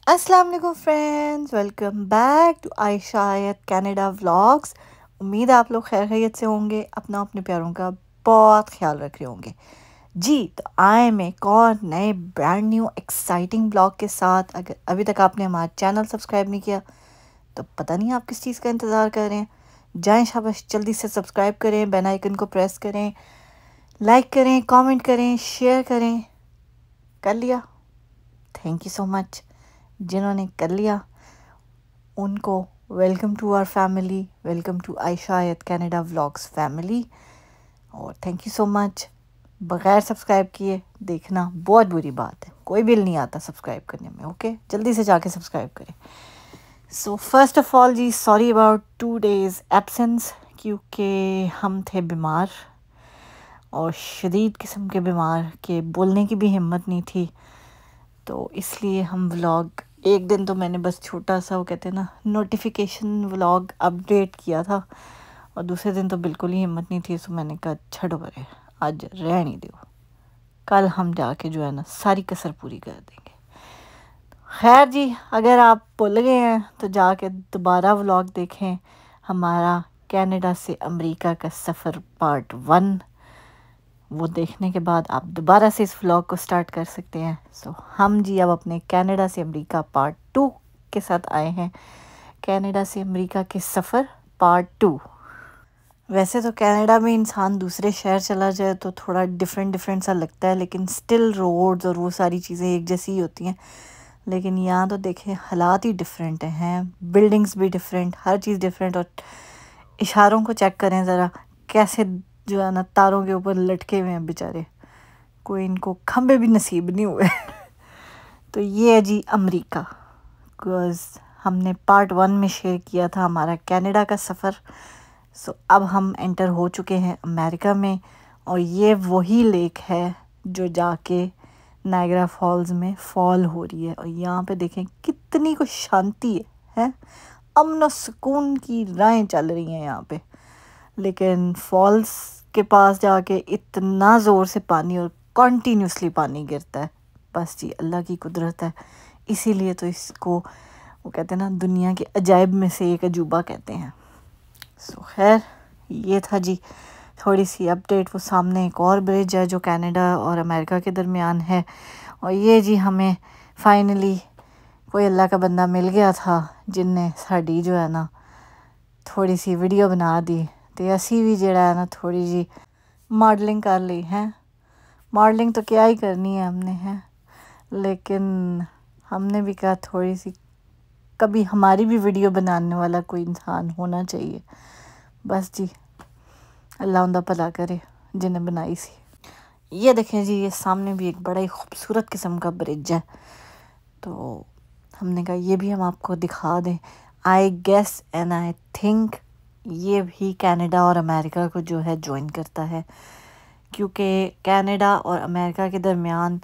अस्सलाम वालेकुम friends, welcome back to Ayesha Ayat Canada vlogs. उम्मीद है आप लोग खैर खैरियत से होंगे, अपना अपने प्यारों का बहुत ख्याल रख रहे होंगे जी। तो आई एम एक और नए ब्रांड न्यू एक्साइटिंग ब्लॉग के साथ। अगर अभी तक आपने हमारा चैनल सब्सक्राइब नहीं किया तो पता नहीं आप किस चीज़ का इंतज़ार कर रहे हैं। जाएं शाबाश, जल्दी से सब्सक्राइब करें, बेल आइकन को प्रेस करें, लाइक करें, कमेंट करें, शेयर करें। कर लिया? Thank you so much. जिन्होंने कर लिया उनको welcome to our family, welcome to Ayesha Ayat Canada vlogs family, और थैंक यू सो मच। बगैर सब्सक्राइब किए देखना बहुत बुरी बात है, कोई बिल नहीं आता सब्सक्राइब करने में। ओके, जल्दी से जाके सब्सक्राइब करें। सो फर्स्ट ऑफ ऑल जी, सॉरी अबाउट 2 days एब्सेंस, क्योंकि हम थे बीमार और शदीद किस्म के बीमार के बोलने की भी हिम्मत नहीं थी। तो इसलिए हम व्लॉग, एक दिन तो मैंने बस छोटा सा, वो कहते हैं ना, नोटिफिकेशन व्लॉग अपडेट किया था, और दूसरे दिन तो बिल्कुल ही हिम्मत नहीं थी। सो मैंने कहा छोड़ो बरे, आज रहने दो, कल हम जाके जो है ना सारी कसर पूरी कर देंगे। खैर जी, अगर आप भूल गए हैं तो जाके दोबारा व्लॉग देखें, हमारा कनाडा से अमेरिका का सफ़र पार्ट 1। वो देखने के बाद आप दोबारा से इस व्लॉग को स्टार्ट कर सकते हैं। सो हम जी अब अपने कनाडा से अमेरिका पार्ट 2 के साथ आए हैं। कनाडा से अमेरिका के सफ़र पार्ट 2। वैसे तो कनाडा में इंसान दूसरे शहर चला जाए तो थोड़ा डिफरेंट डिफरेंट सा लगता है, लेकिन स्टिल रोड्स और वो सारी चीज़ें एक जैसी ही होती हैं। लेकिन यहाँ तो देखें, हालात ही डिफरेंट हैं, बिल्डिंग्स भी डिफरेंट, हर चीज़ डिफरेंट। और इशारों को चेक करें ज़रा, कैसे जो है ना तारों के ऊपर लटके हुए हैं बेचारे, कोई इनको खंबे भी नसीब नहीं हुए। तो ये है जी अमेरिका। बिकॉज़ हमने पार्ट 1 में शेयर किया था हमारा कनाडा का सफ़र। सो अब हम एंटर हो चुके हैं अमेरिका में, और ये वही लेक है जो जाके नायग्रा फॉल्स में फॉल हो रही है। और यहाँ पे देखें कितनी कुछ शांति है, अमन और सुकून की राहें चल रही हैं यहाँ पे। लेकिन फॉल्स के पास जाके इतना ज़ोर से पानी, और कॉन्टीन्यूसली पानी गिरता है। बस जी, अल्लाह की कुदरत है। इसीलिए तो इसको वो कहते हैं ना, दुनिया के अजायब में से एक अजूबा कहते हैं। सो खैर, ये था जी थोड़ी सी अपडेट। वो सामने एक और ब्रिज है जो कनाडा और अमेरिका के दरमियान है। और ये जी हमें फाइनली कोई अल्लाह का बंदा मिल गया था जिनने साड़ी जो है ना थोड़ी सी वीडियो बना दी। तो असी भी जड़ा है ना थोड़ी जी मॉडलिंग कर ली है। मॉडलिंग तो क्या ही करनी है हमने, है, लेकिन हमने भी कहा थोड़ी सी, कभी हमारी भी वीडियो बनाने वाला कोई इंसान होना चाहिए। बस जी, अल्लाह उनका भला करे जिन्हें बनाई सी। ये देखें जी, ये सामने भी एक बड़ा ही खूबसूरत किस्म का ब्रिज है। तो हमने कहा ये भी हम आपको दिखा दें। I guess and I think ये भी कनाडा और अमेरिका को जो है ज्वाइन करता है, क्योंकि कनाडा और अमेरिका के दरमियान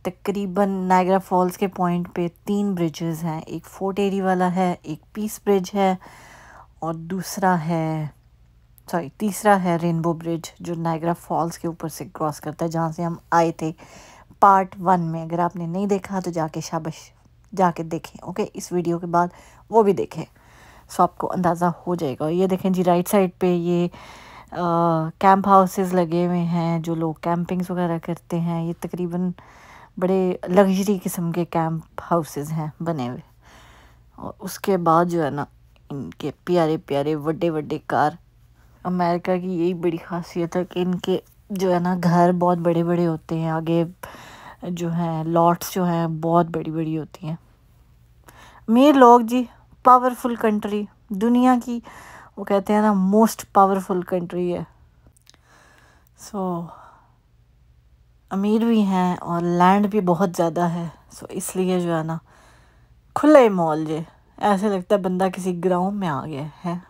तकरीबन नायग्रा फॉल्स के पॉइंट पे 3 ब्रिजेस हैं। एक फोर्ट एरी वाला है, एक पीस ब्रिज है, और तीसरा है रेनबो ब्रिज जो नायग्रा फॉल्स के ऊपर से क्रॉस करता है, जहाँ से हम आए थे पार्ट 1 में। अगर आपने नहीं देखा तो जाके शाबाश जाके देखें। ओके, इस वीडियो के बाद वो भी देखें, सो आपको अंदाज़ा हो जाएगा। ये देखें जी, राइट साइड पे ये कैंप हाउसेस लगे हुए हैं, जो लोग कैंपिंग्स वगैरह करते हैं। ये तकरीबन बड़े लग्जरी किस्म के कैंप हाउसेस हैं बने हुए। और उसके बाद जो है ना, इनके प्यारे प्यारे बड़े बड़े कार। अमेरिका की यही बड़ी खासियत है कि इनके जो है ना घर बहुत बड़े बड़े होते हैं, आगे जो हैं लॉट्स जो हैं बहुत बड़ी बड़ी होती हैं। अमीर लोग जी, पावरफुल कंट्री, दुनिया की वो कहते हैं ना मोस्ट पावरफुल कंट्री है। सो अमीर भी हैं और लैंड भी बहुत ज़्यादा है। सो इसलिए जो है ना खुले मॉल जे, ऐसे लगता है बंदा किसी गाँव में आ गया है।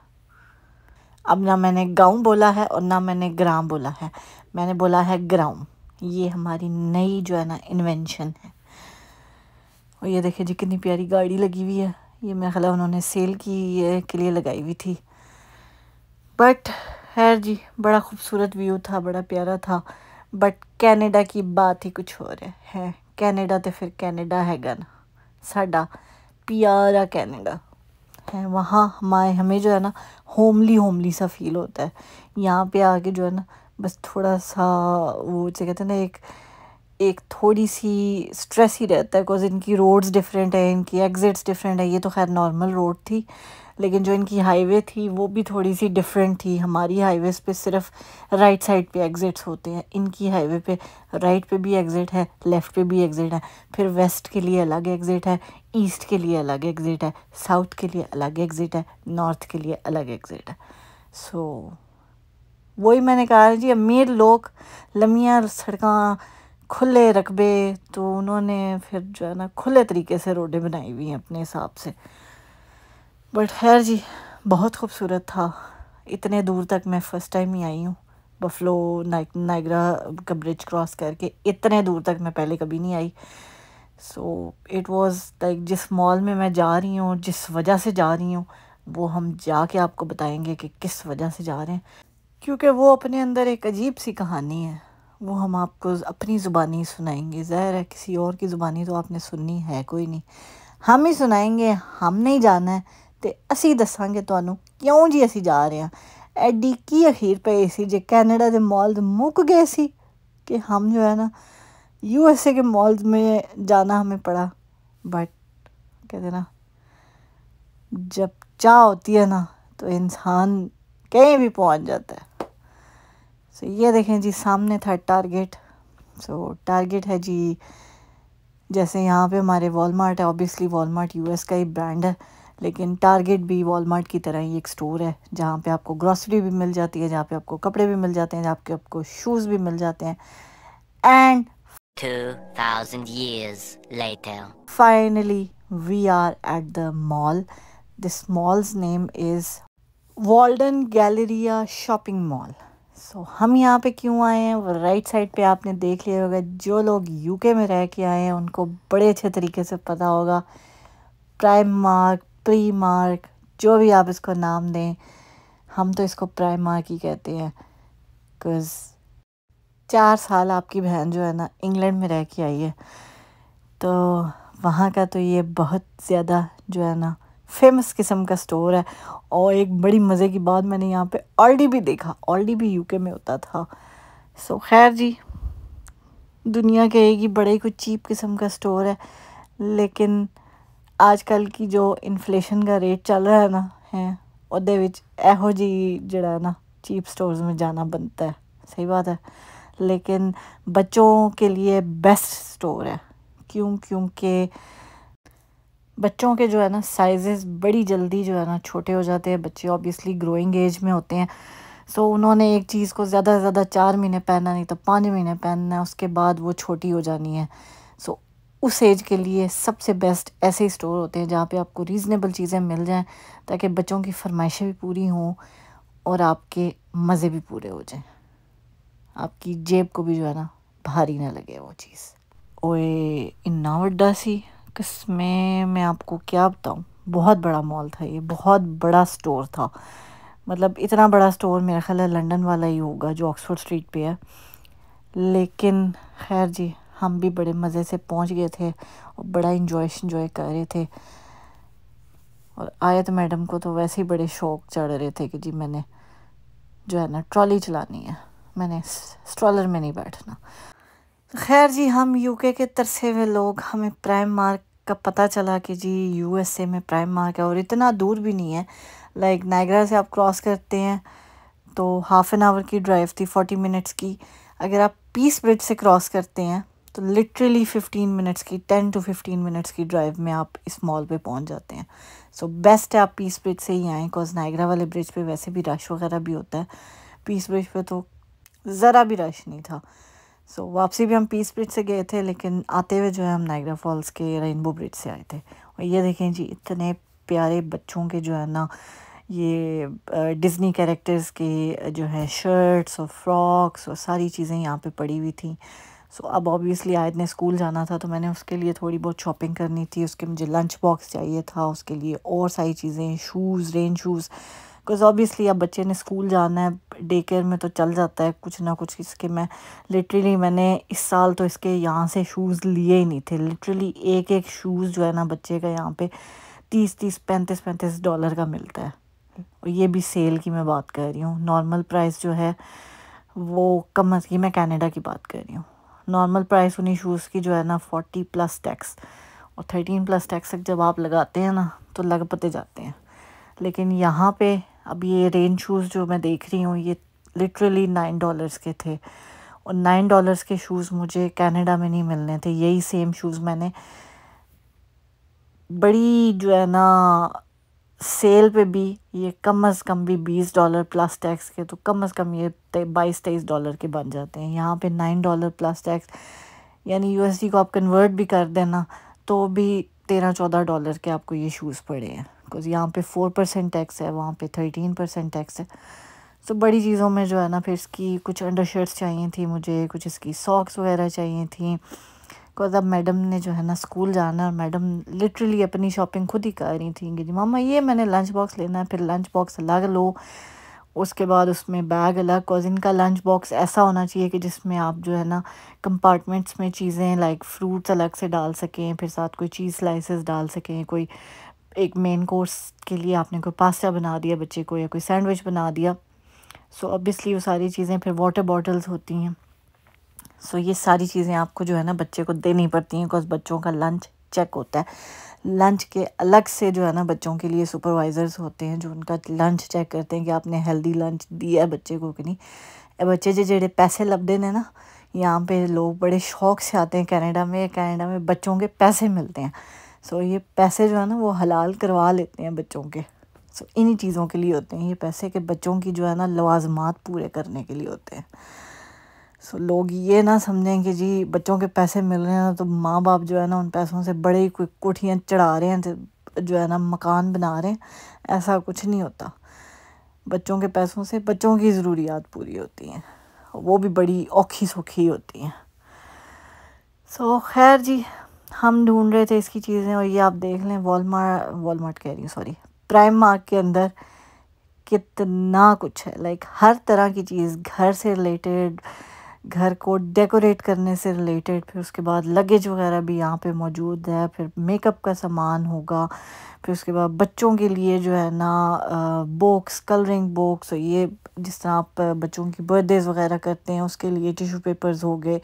अब ना मैंने गाँव बोला है और ना मैंने ग्राम बोला है, मैंने बोला है ग्राम। ये हमारी नई जो है ना इन्वेंशन है। और ये देखिए जी, कितनी प्यारी गाड़ी लगी हुई है। ये मेरा ख्याल है उन्होंने सेल की के लिए लगाई हुई थी। बट खैर जी, बड़ा खूबसूरत व्यू था, बड़ा प्यारा था। बट कनाडा की बात ही कुछ और है। कनाडा तो फिर कनाडा हैगा ना साडा, प्यारा कनाडा है। वहाँ हमें जो है ना होमली होमली सा फील होता है। यहाँ पे आके जो है ना बस थोड़ा सा वो जो कहते हैं ना एक थोड़ी सी स्ट्रेस ही रहता है, बिकॉज इनकी रोड्स डिफरेंट है, इनकी एग्जिट्स डिफरेंट है। ये तो खैर नॉर्मल रोड थी, लेकिन जो इनकी हाईवे थी वो भी थोड़ी सी डिफरेंट थी। हमारी हाईवेज पे सिर्फ राइट साइड पे एग्जिट्स होते हैं, इनकी हाईवे पे राइट पे भी एग्जिट है, लेफ़्ट पे भी एग्जिट है, फिर वेस्ट के लिए अलग एग्जिट है, ईस्ट के लिए अलग एग्जिट है, साउथ के लिए अलग एग्जिट है, नॉर्थ के लिए अलग एग्जिट है। सो वही मैंने कहा जी, अमीर लोग लम्बियाँ सड़कें खुले रकबे, तो उन्होंने फिर जो है ना खुले तरीके से रोडें बनाई हुई हैं अपने हिसाब से। बट खैर जी, बहुत खूबसूरत था। इतने दूर तक मैं फ़र्स्ट टाइम ही आई हूँ, बफलो नाइग्रा का ब्रिज क्रॉस करके इतने दूर तक मैं पहले कभी नहीं आई। सो इट वाज लाइक जिस मॉल में मैं जा रही हूँ, जिस वजह से जा रही हूँ, वो हम जाके आपको बताएंगे कि किस वजह से जा रहे हैं, क्योंकि वो अपने अंदर एक अजीब सी कहानी है। वो हम आपको अपनी ज़ुबानी सुनाएंगे। ज़ाहिर है किसी और की ज़ुबानी तो आपने सुननी है कोई नहीं, हम ही सुनाएंगे। हमने ही जाना है तो असी दसांगे तुहानू क्यों जी असी जा रहे हैं। एडी की अखीर पे सी जे कैनेडा के मॉल मुक गए सी कि हम जो है ना यूएसए के मॉल्स में जाना हमें पड़ा। बट कहते ना, जब चाह होती है ना तो इंसान कहीं भी पहुंच जाता है। सो ये देखें जी, सामने था टारगेट। सो टारगेट है जी, जैसे यहाँ पे हमारे वॉलमार्ट है, ऑब्वियसली वॉलमार्ट यूएस का ही ब्रांड है, लेकिन टारगेट भी वॉलमार्ट की तरह ही एक स्टोर है जहाँ पे आपको ग्रॉसरी भी मिल जाती है, जहाँ पे आपको कपड़े भी मिल जाते हैं, जहाँ पे आपको शूज़ भी मिल जाते हैं। And 2000 years later, finally we are at the mall. This mall's name is Walden Galleria shopping mall. So हम यहाँ पे क्यों आए हैं वो राइट साइड पे आपने देख लिया होगा। जो लोग यूके में रह के आए हैं उनको बड़े अच्छे तरीके से पता होगा। प्राइम मार्क, प्री मार्क, जो भी आप इसको नाम दें, हम तो इसको प्राइम मार्क ही कहते हैं। बिकॉज़ 4 साल आपकी बहन जो है ना इंग्लैंड में रह के आई है, तो वहाँ का तो ये बहुत ज़्यादा जो है ना फेमस किस्म का स्टोर है। और एक बड़ी मज़े की बात, मैंने यहाँ पे ऑल्डी भी देखा। ऑल्डी भी यूके में होता था। सो खैर जी, दुनिया कहेगी बड़े ही कुछ चीप किस्म का स्टोर है, लेकिन आजकल की जो इन्फ्लेशन का रेट चल रहा है ना है ਉਹਦੇ ਵਿੱਚ ਇਹੋ जी जड़ा ना चीप स्टोर्स में जाना बनता है। सही बात है, लेकिन बच्चों के लिए बेस्ट स्टोर है। क्योंकि बच्चों के जो है ना साइजेस बड़ी जल्दी जो है ना छोटे हो जाते हैं। बच्चे ऑब्वियसली ग्रोइंग एज में होते हैं। सो उन्होंने एक चीज़ को ज़्यादा से ज़्यादा 4 महीने पहनना, नहीं तो 5 महीने पहनना है, उसके बाद वो छोटी हो जानी है। सो उस एज के लिए सबसे बेस्ट ऐसे ही स्टोर होते हैं जहाँ पे आपको रीज़नेबल चीज़ें मिल जाएं, ताकि बच्चों की फरमाइशें भी पूरी हों और आपके मज़े भी पूरे हो जाएं, आपकी जेब को भी जो है ना भारी ना लगे वो चीज़। ओए इन्ना वड्डा सी, किसमें मैं आपको क्या बताऊँ, बहुत बड़ा मॉल था ये, बहुत बड़ा स्टोर था। मतलब इतना बड़ा स्टोर मेरा ख्याल है लंदन वाला ही होगा जो ऑक्सफोर्ड स्ट्रीट पे है। लेकिन खैर जी, हम भी बड़े मज़े से पहुंच गए थे और बड़ा इंजॉय कर रहे थे। और आयत मैडम को तो वैसे ही बड़े शौक चढ़ रहे थे कि जी मैंने जो है ना ट्रॉली चलानी है, मैंने स्ट्रॉलर में नहीं बैठना। खैर जी, हम यूके के तरसे हुए लोग, हमें प्राइम मार्क का पता चला कि जी यूएसए में प्राइम मार्क है और इतना दूर भी नहीं है। लाइक नायग्रा से आप क्रॉस करते हैं तो हाफ़ एन आवर की ड्राइव थी, 40 मिनट्स की। अगर आप पीस ब्रिज से क्रॉस करते हैं तो लिटरली 15 मिनट्स की, 10 to 15 मिनट्स की ड्राइव में आप इस मॉल पे पहुंच जाते हैं। सो बेस्ट है आप पीस ब्रिज से ही आएँ, बिकॉज नायग्रा वाले ब्रिज पे वैसे भी रश वगैरह भी होता है, पीस ब्रिज पे तो ज़रा भी रश नहीं था। सो वापसी भी हम पीस ब्रिज से गए थे, लेकिन आते हुए जो है हम नायग्रा फॉल्स के रेनबो ब्रिज से आए थे। और ये देखें जी, इतने प्यारे बच्चों के जो है ना ये डिज़नी कैरेक्टर्स के जो है शर्ट्स और फ्रॉक्स और सारी चीज़ें यहाँ पे पड़ी हुई थी। सो अब ऑब्वियसली आयत ने स्कूल जाना था, तो मैंने उसके लिए थोड़ी बहुत शॉपिंग करनी थी। उसके मुझे लंच बॉक्स चाहिए था, उसके लिए और सारी चीज़ें, shoes, rain shoes, because obviously अब बच्चे ने स्कूल जाना है, डे केयर में तो चल जाता है कुछ ना कुछ। इसके मैं लिटरली मैंने इस साल तो इसके यहाँ से शूज़ लिए ही नहीं थे। लिटरली एक एक शूज़ जो है ना बच्चे का यहाँ पे 30-30 35-35 डॉलर का मिलता है। और ये भी सेल की मैं बात कर रही हूँ। नॉर्मल प्राइस जो है वो कम की, मैं कनाडा की बात कर रही हूँ। नॉर्मल प्राइस उन्हीं शूज़ की जो है ना 40+ टैक्स और 13+ टैक्स तक जब आप लगाते हैं ना तो लग पते जाते हैं। लेकिन यहाँ पे अब ये रेन शूज़ जो मैं देख रही हूँ ये लिटरली $9 के थे। और $9 के शूज़ मुझे कनाडा में नहीं मिलने थे। यही सेम शूज़ मैंने बड़ी जो है ना सेल पे भी ये कम अज़ कम भी $20 प्लस टैक्स के, तो कम अज़ कम ये $22-23 के बन जाते हैं। यहाँ पे $9 प्लस टैक्स, यानी यूएसडी को आप कन्वर्ट भी कर देना तो भी $13-14 के आपको ये शूज़ पड़े हैं। बिकॉज़ यहाँ पे 4% टैक्स है, वहाँ पे 13% टैक्स है। सो बड़ी चीज़ों में जो है ना, फिर इसकी कुछ अंडर शर्ट्स चाहिए थी मुझे, कुछ इसकी सॉक्स वगैरह चाहिए थी। बिकॉज़ अब मैडम ने जो है ना स्कूल जाना है और मैडम लिटरली अपनी शॉपिंग खुद ही कर रही थी कि जी मामा ये मैंने लंच बॉक्स लेना है, फिर लंच बॉक्स अलग लो, उसके बाद उसमें बैग अलग। बिकॉज़ इनका लंच बॉक्स ऐसा होना चाहिए कि जिसमें आप जो है ना कंपार्टमेंट्स में चीज़ें लाइक फ्रूट्स अलग से डाल सकें, फिर साथ कोई चीज़ स्लाइसेस डाल सकें, कोई एक मेन कोर्स के लिए आपने कोई पास्ता बना दिया बच्चे को या कोई सैंडविच बना दिया। सो ऑब्वियसली वो सारी चीज़ें, फिर वाटर बॉटल्स होती हैं। सो ये सारी चीज़ें आपको जो है ना बच्चे को देनी पड़ती हैं, बिकॉज़ बच्चों का लंच चेक होता है। लंच के अलग से जो है ना बच्चों के लिए सुपरवाइज़र्स होते हैं जो उनका लंच चेक करते हैं कि आपने हेल्दी लंच दिया है बच्चे को कि नहीं। बच्चे जेडे पैसे लभदे ने ना, यहाँ पे लोग बड़े शौक से आते हैं कनाडा में बच्चों के पैसे मिलते हैं। सो ये पैसे जो है ना वो हलाल करवा लेते हैं बच्चों के। सो इन्हीं चीज़ों के लिए होते हैं ये पैसे, के बच्चों की जो है ना लवाजमात पूरे करने के लिए होते हैं। सो लोग ये ना समझें कि जी बच्चों के पैसे मिल रहे हैं तो माँ बाप जो है ना उन पैसों से बड़े ही कोई कोठियाँ चढ़ा रहे हैं, तो जो है ना मकान बना रहे हैं। ऐसा कुछ नहीं होता। बच्चों के पैसों से बच्चों की ज़रूरियात पूरी होती हैं, वो भी बड़ी औखी सौखी होती हैं। सो खैर जी, हम ढूंढ रहे थे इसकी चीज़ें और ये आप देख लें वॉलमार्ट कह रही हूँ, सॉरी, प्राइम मार्क के अंदर कितना कुछ है। लाइक हर तरह की चीज़, घर से रिलेटेड, घर को डेकोरेट करने से रिलेटेड, फिर उसके बाद लगेज वगैरह भी यहाँ पे मौजूद है, फिर मेकअप का सामान होगा, फिर उसके बाद बच्चों के लिए जो है ना बुक्स, कलरिंग बुक्स, ये जिस तरह आप बच्चों की बर्थडेज़ वगैरह करते हैं उसके लिए टिश्यू पेपर्स हो गए,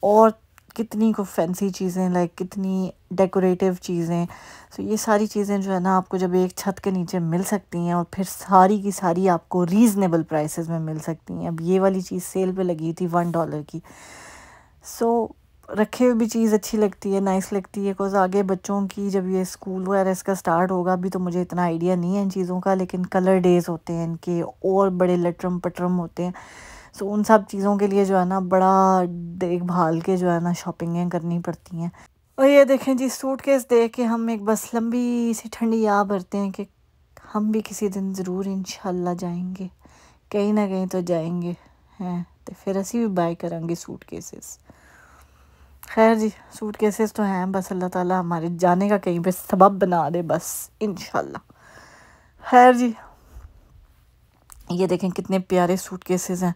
और कितनी को फैंसी चीज़ें, लाइक कितनी डेकोरेटिव चीज़ें। सो ये सारी चीज़ें जो है ना आपको जब एक छत के नीचे मिल सकती हैं और फिर सारी की सारी आपको रीज़नेबल प्राइसेस में मिल सकती हैं। अब ये वाली चीज़ सेल पे लगी थी $1 की। सो रखे हुए भी चीज़ अच्छी लगती है, नाइस लगती है, बिकॉज़ आगे बच्चों की जब ये स्कूल वगैरह इसका स्टार्ट होगा, अभी तो मुझे इतना आइडिया नहीं है इन चीज़ों का, लेकिन कलर डेज़ होते हैं इनके और बड़े लटरम पटरम होते हैं। सो उन सब चीज़ों के लिए जो है ना बड़ा देखभाल के जो है ना शॉपिंगें करनी पड़ती हैं। और ये देखें जी, सूटकेस देख के हम एक बस लंबी सी ठंडी आ भरते हैं कि हम भी किसी दिन ज़रूर इंशाल्लाह जाएंगे, कहीं ना कहीं तो जाएंगे हैं, तो फिर असी भी बाय करांगे सूटकेसेस। खैर जी, सूटकेसेस तो हैं, बस अल्लाह ताला हमारे जाने का कहीं पे सबब बना दे बस, इंशाल्लाह। खैर जी, ये देखें कितने प्यारे सूटकेसेस हैं।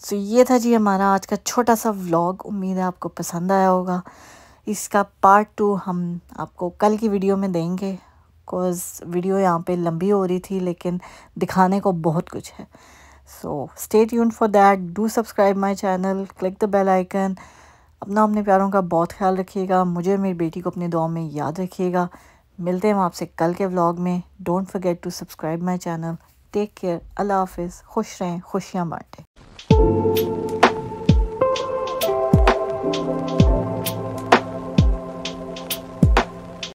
सो ये था जी हमारा आज का छोटा सा व्लॉग। उम्मीद है आपको पसंद आया होगा। इसका पार्ट 2 हम आपको कल की वीडियो में देंगे, बिकॉज़ वीडियो यहाँ पे लंबी हो रही थी, लेकिन दिखाने को बहुत कुछ है। So stay tuned for that, do subscribe my channel, click the bell icon. अपने प्यारों का बहुत ख्याल रखिएगा, मुझे और मेरी बेटी को अपनी दुआ में याद रखिएगा। मिलते हैं हम आपसे कल के व्लॉग में। Don't forget to subscribe my channel. Take care, अल्लाह हाफिज़, खुश रहें, खुशियाँ बांटें।